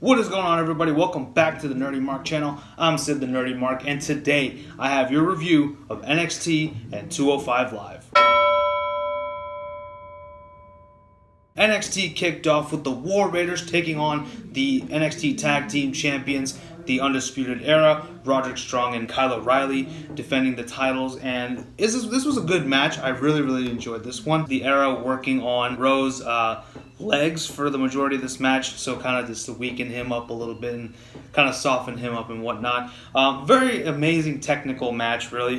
What is going on, everybody? Welcome back to the Nerdy Mark channel. I'm Sid the Nerdy Mark, and today I have your review of NXT and 205 Live. NXT kicked off with the War Raiders taking on the NXT Tag Team Champions, the Undisputed Era, Roderick Strong and Kyle O'Reilly defending the titles, and this was a good match. I really enjoyed this one. The Era working on Rose legs for the majority of this match, so kind of just to weaken him up a little bit and kind of soften him up and whatnot. Very amazing technical match, really.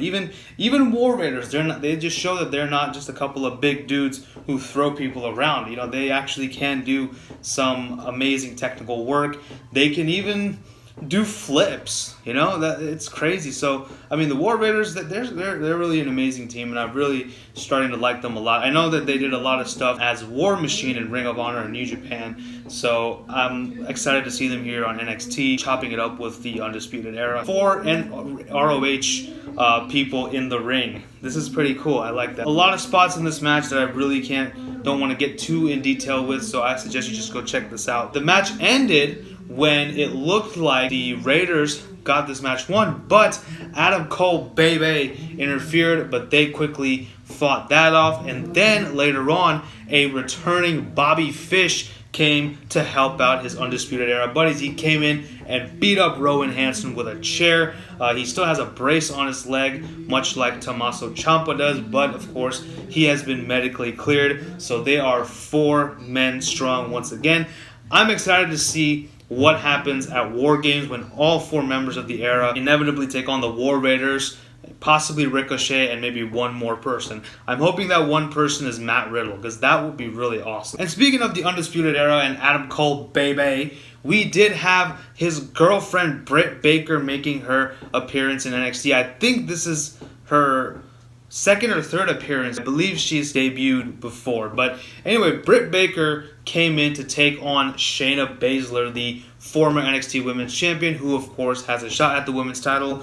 Even War Raiders, they just show that they're not just a couple of big dudes who throw people around. You know, they actually can do some amazing technical work. They can even do flips, you know, that it's crazy. So I mean, the War Raiders, they're really an amazing team, and I'm really starting to like them a lot. I know that they did a lot of stuff as War Machine in Ring of Honor and New Japan, so I'm excited to see them here on NXT chopping it up with the Undisputed Era for ROH people in the ring. This is pretty cool. I like that. A lot of spots in this match that I really don't want to get too in detail with, so I suggest you just go check this out. The match ended when it looked like the Raiders got this match won, but Adam Cole baby interfered, but they quickly fought that off, and then later on a returning Bobby Fish came to help out his Undisputed Era buddies. He came in and beat up Rowan Hansen with a chair. He still has a brace on his leg, much like Tommaso Ciampa does, but of course he has been medically cleared, so they are 4 men strong once again. I'm excited to see what happens at War Games when all 4 members of the Era inevitably take on the War Raiders, possibly Ricochet, and maybe one more person. I'm hoping that one person is Matt Riddle, because that would be really awesome. And speaking of the Undisputed Era and Adam Cole baby, we did have his girlfriend Britt Baker making her appearance in NXT. I think this is her second or third appearance. I believe she's debuted before. But anyway, Britt Baker came in to take on Shayna Baszler, the former NXT Women's Champion, who of course has a shot at the women's title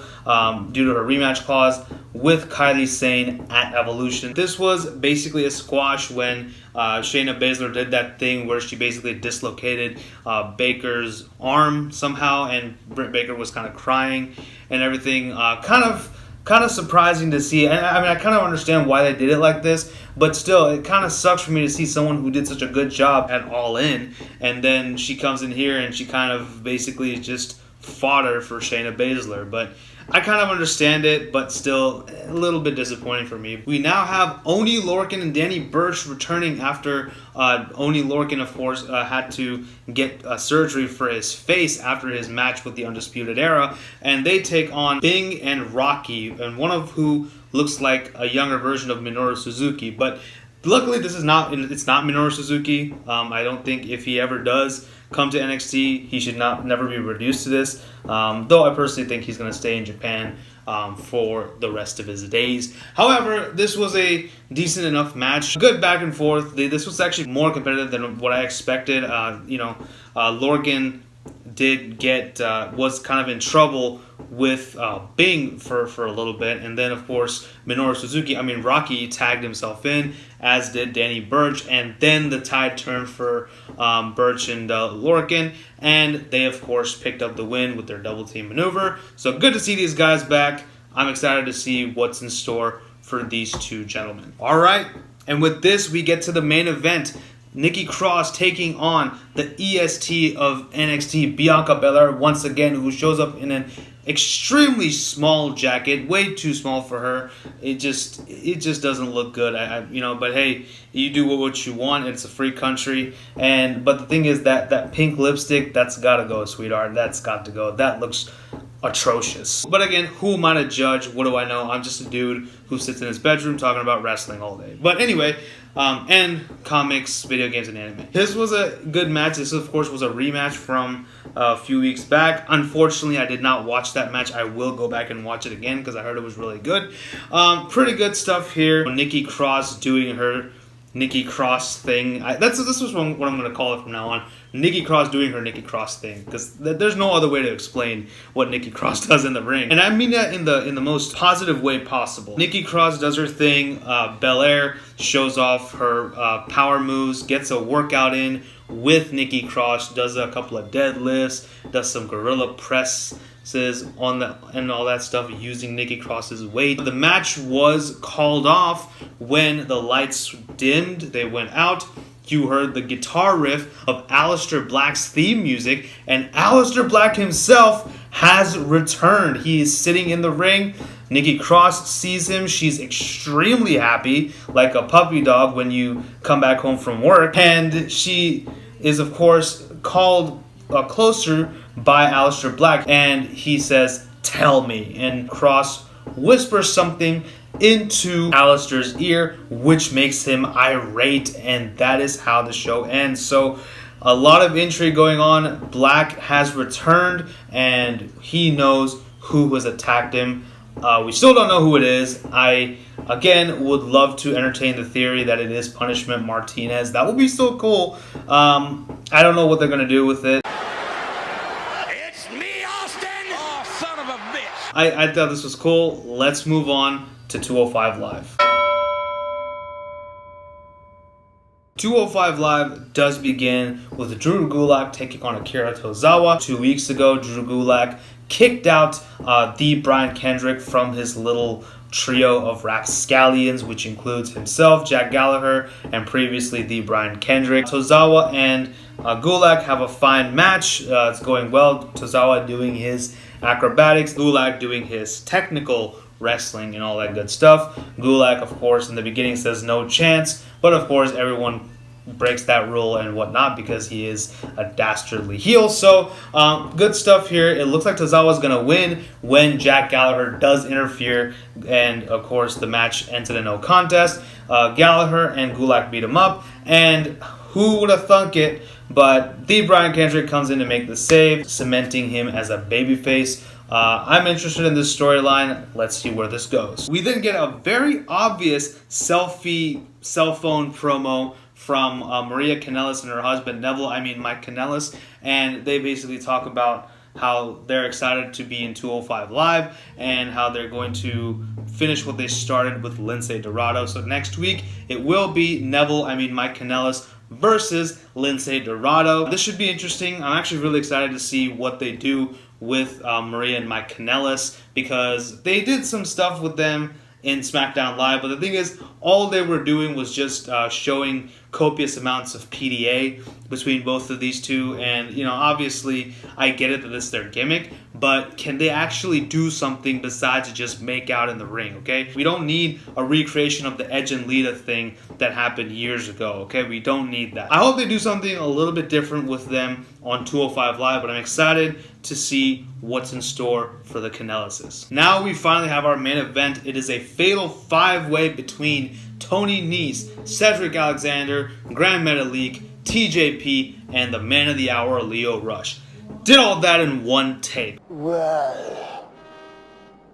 due to her rematch clause with Kairi Sane at Evolution. This was basically a squash when Shayna Baszler did that thing where she basically dislocated Baker's arm somehow, and Britt Baker was kind of crying and everything. Kind of surprising to see, and I mean, I kind of understand why they did it like this, but still, it kind of sucks for me to see someone who did such a good job at All In, and then she comes in here and she kind of basically just fodder for Shayna Baszler. But I kind of understand it, but still a little bit disappointing for me. We now have Oney Lorcan and Danny Burch returning after Oney Lorcan, of course, had to get surgery for his face after his match with the Undisputed Era, and they take on Bing and Rocky, and one of who looks like a younger version of Minoru Suzuki. But luckily, it's not Minoru Suzuki. I don't think if he ever does come to NXT, he should never be reduced to this. Though I personally think he's going to stay in Japan for the rest of his days. However, this was a decent enough match. Good back and forth. This was actually more competitive than what I expected. Lorcan was kind of in trouble with Bing for a little bit, and then of course Rocky tagged himself in, as did Danny Burch, and then the tide turned for Burch and Lorcan, and they of course picked up the win with their double team maneuver. So good to see these guys back. I'm excited to see what's in store for these 2 gentlemen. Alright, and with this we get to the main event. Nikki Cross taking on the EST of NXT, Bianca BelAir, once again, who shows up in an extremely small jacket, way too small for her. It just doesn't look good. But hey, you do what you want. It's a free country, but the thing is that pink lipstick, that's gotta go, sweetheart. That's got to go. That looks atrocious. But again, who am I to judge? What do I know? I'm just a dude who sits in his bedroom talking about wrestling all day. But anyway, and comics, video games, and anime. This was a good match. This, of course, was a rematch from a few weeks back. Unfortunately, I did not watch that match. I will go back and watch it again because I heard it was really good. Pretty good stuff here. Nikki Cross doing her Nikki Cross thing. This was what I'm going to call it from now on. Nikki Cross doing her Nikki Cross thing, because there's no other way to explain what Nikki Cross does in the ring, and I mean that in the most positive way possible. Nikki Cross does her thing. BelAir shows off her power moves, gets a workout in with Nikki Cross, does a couple of deadlifts, does some gorilla presses on the and all that stuff using Nikki Cross's weight. The match was called off when the lights dimmed. They went out. You heard the guitar riff of Aleister Black's theme music, and Aleister Black himself has returned. He is sitting in the ring. Nikki Cross sees him. She's extremely happy, like a puppy dog when you come back home from work. And she is, of course, called closer by Aleister Black. And he says, "Tell me." And Cross whispers something into Aleister's ear, which makes him irate. And that is how the show ends. So a lot of intrigue going on. Black has returned, and he knows who has attacked him. We still don't know who it is. I, again, would love to entertain the theory that it is Punishment Martinez. That would be so cool. I don't know what they're going to do with it. It's me, Austin! Oh, son of a bitch! I thought this was cool. Let's move on to 205 Live. 205 Live does begin with Drew Gulak taking on Akira Tozawa. 2 weeks ago, Drew Gulak kicked out the Brian Kendrick from his little trio of rapscallions, which includes himself, Jack Gallagher, and previously the Brian Kendrick. Tozawa and Gulak have a fine match. It's going well. Tozawa doing his acrobatics, Gulak doing his technical wrestling and all that good stuff. Gulak, of course, in the beginning says no chance, but of course everyone breaks that rule and whatnot because he is a dastardly heel. So good stuff here. It looks like Tozawa's gonna win when Jack Gallagher does interfere, and of course the match ends in a no contest. Gallagher and Gulak beat him up, and who would have thunk it, but the Brian Kendrick comes in to make the save, cementing him as a babyface. I'm interested in this storyline. Let's see where this goes. We then get a very obvious cell phone promo from Maria Kanellis and her husband Mike Kanellis, and they basically talk about how they're excited to be in 205 Live and how they're going to finish what they started with Lince Dorado. So next week it will be Mike Kanellis versus Lince Dorado. This should be interesting. I'm actually really excited to see what they do with Maria and Mike Kanellis, because they did some stuff with them in SmackDown Live, but the thing is, all they were doing was just showing copious amounts of PDA between both of these two, and obviously I get it that it's their gimmick, but can they actually do something besides just make out in the ring? Okay, we don't need a recreation of the Edge and Lita thing that happened years ago. Okay, we don't need that. I hope they do something a little bit different with them on 205 Live, but I'm excited to see what's in store for the Kanellises. Now we finally have our main event. It is a fatal 5-way between Tony Nese, Cedric Alexander, Gran Metallik, TJP, and the man of the hour, Lio Rush. Did all that in one take. Well,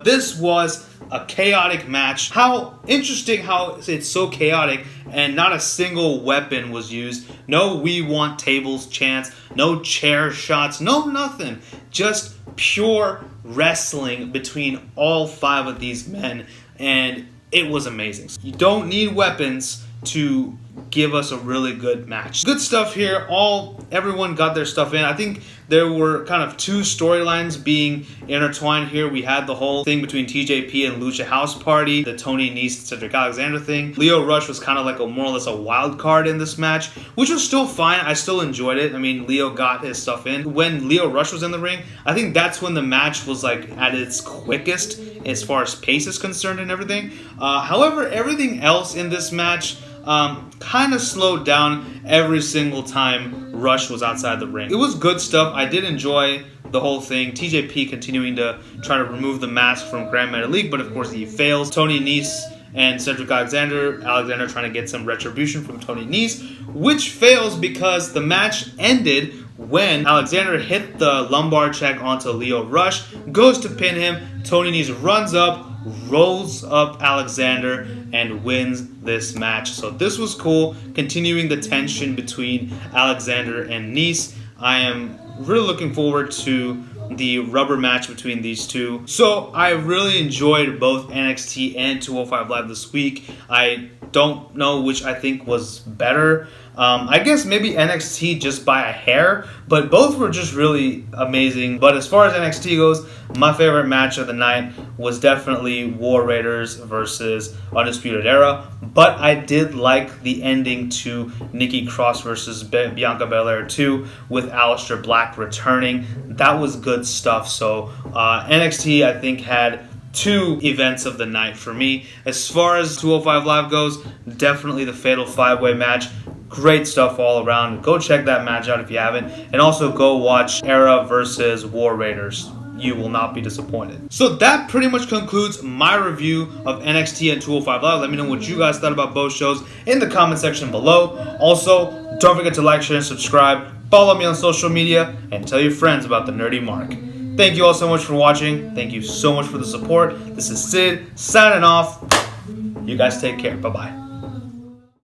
this was a chaotic match. How interesting how it's so chaotic and not a single weapon was used. No "we want tables" chants, no chair shots, no nothing. Just pure wrestling between all 5 of these men, and it was amazing. You don't need weapons to give us a really good match. Good stuff here. Everyone got their stuff in. I think there were kind of 2 storylines being intertwined here. We had the whole thing between TJP and Lucha House Party, the Tony Nese Cedric Alexander thing. Lio Rush was kind of like more or less a wild card in this match, which was still fine. I still enjoyed it. I mean, Lio got his stuff in. When Lio Rush was in the ring, I think that's when the match was like at its quickest as far as pace is concerned and everything. However, everything else in this match kind of slowed down every single time Rush was outside the ring. It was good stuff. I did enjoy the whole thing. TJP continuing to try to remove the mask from Gran Metallik, but of course he fails. Tony Nese and Cedric Alexander trying to get some retribution from Tony Nese, which fails because the match ended when Alexander hit the lumbar check onto Lio Rush, goes to pin him. Tony Nese runs up, rolls up Alexander, and wins this match. So this was cool, continuing the tension between Alexander and Nese. I am really looking forward to the rubber match between these two. So I really enjoyed both NXT and 205 Live this week. I don't know which I think was better. I guess maybe NXT just by a hair, but both were just really amazing. But as far as NXT goes, my favorite match of the night was definitely War Raiders versus Undisputed Era. But I did like the ending to Nikki Cross versus Bianca BelAir 2 with Aleister Black returning. That was good stuff. So NXT, I think, had 2 events of the night for me. As far as 205 Live goes, definitely the Fatal 5-Way match. Great stuff all around. Go check that match out if you haven't. And also go watch Era versus War Raiders. You will not be disappointed. So that pretty much concludes my review of NXT and 205 Live. Let me know what you guys thought about both shows in the comment section below. Also, don't forget to like, share, and subscribe. Follow me on social media and tell your friends about the Nerdy Mark. Thank you all so much for watching. Thank you so much for the support. This is Sid signing off. You guys take care. Bye-bye.